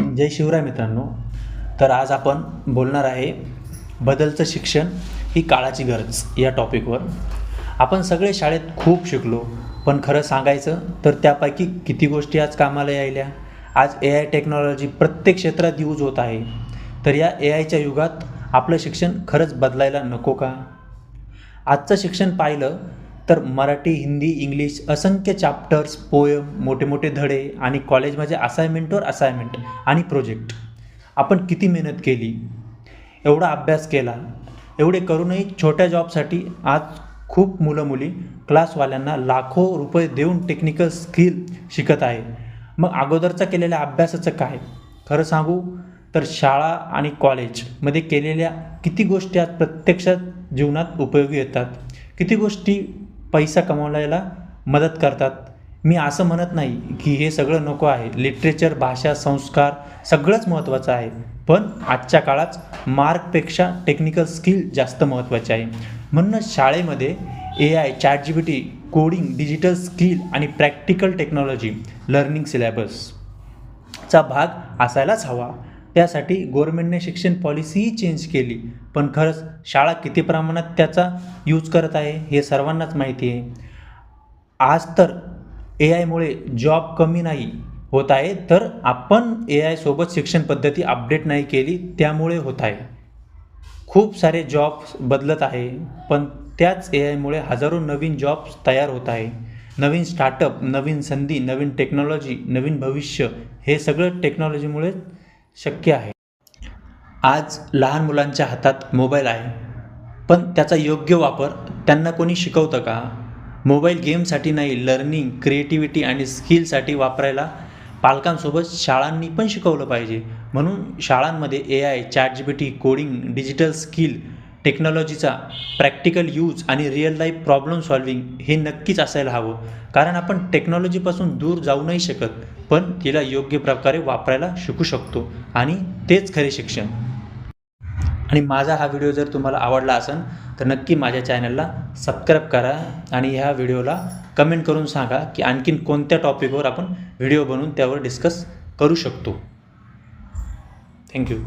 जय शिवराय मित्रांनो. तर आज आपण बोलणार आहे बदलतं शिक्षण ही काळाची गरज या टॉपिकवर. आपण सगळे शाळेत खूप शिकलो, पण खरं सांगायचं तर त्यापैकी किती गोष्टी आज कामाला यायल्या. आज AI टेक्नॉलॉजी प्रत्येक क्षेत्रात यूज होत आहे. तर या AIच्या युगात आपलं शिक्षण खरंच बदलायला नको का? आजचं शिक्षण पाहिलं तर मराठी, हिंदी, इंग्लिश असंख्य चॅप्टर्स, पोयम, मोठे मोठे धडे आणि कॉलेजमध्ये असाइनमेंटवर असाइनमेंट आणि प्रोजेक्ट. आपण किती मेहनत केली, एवढा अभ्यास केला, एवढे करूनही छोट्या जॉबसाठी आज खूप मुलं मुली क्लासवाल्यांना लाखो रुपये देऊन टेक्निकल स्किल शिकत आहे. मग अगोदरचा केलेल्या अभ्यासाचं काय? खरं सांगू तर शाळा आणि कॉलेजमध्ये केलेल्या किती गोष्टी आज प्रत्यक्षात जीवनात उपयोगी येतात. किती गोष्टी पैसा कमवायला मदत करतात. मी असं म्हणत नाही की हे सगळं नको आहे. लिटरेचर, भाषा, संस्कार सगळंच महत्त्वाचं आहे. पण आजच्या काळात मार्कपेक्षा टेक्निकल स्किल जास्त महत्त्वाचे आहे. म्हणूनच शाळेमध्ये AI, ChatGPT, coding, digital skill आणि प्रॅक्टिकल टेक्नॉलॉजी लर्निंग सिलेबसचा भाग असायलाच हवा. त्यासाठी गव्हर्नमेंटने शिक्षण पॉलिसीही चेंज केली. पण खरंच शाळा किती प्रमाणात त्याचा यूज करत आहे हे सर्वांनाच माहिती आहे. आज तर AIमुळे जॉब कमी नाही होत आहे, तर आपण AI सोबत शिक्षण पद्धती अपडेट नाही केली त्यामुळे होत आहे. खूप सारे जॉब्स बदलत आहे, पण त्याच AIमुळे हजारो नवीन जॉब्स तयार होत आहे. नवीन स्टार्टअप, नवीन संधी, नवीन टेक्नॉलॉजी, नवीन भविष्य हे सगळं टेक्नॉलॉजीमुळे शक्य आहे. आज लहान मुलांच्या हातात मोबाईल आहे, पण त्याचा योग्य वापर त्यांना कोणी शिकवतं का? मोबाईल गेमसाठी नाही, लर्निंग, क्रिएटिव्हिटी आणि स्किलसाठी वापरायला पालकांसोबत शाळांनी पण शिकवलं पाहिजे. म्हणून शाळांमध्ये AI, ChatGPT, coding, digital skill, टेक्नॉलॉजीचा प्रॅक्टिकल यूज आणि रिअल लाईफ प्रॉब्लेम सॉल्व्हिंग हे नक्कीच असायला हवं. कारण आपण टेक्नॉलॉजीपासून दूर जाऊ नाही शकत, पण तिला योग्य प्रकारे वापरायला शिकू शकतो आणि तेच खरे शिक्षण. आणि माझा हा व्हिडिओ जर तुम्हाला आवडला असेल तर नक्की माझ्या चॅनलला सबस्क्राईब करा आणि ह्या व्हिडिओला कमेंट करून सांगा की आणखीन कोणत्या टॉपिकवर आपण व्हिडिओ बनवून त्यावर डिस्कस करू शकतो. थँक्यू.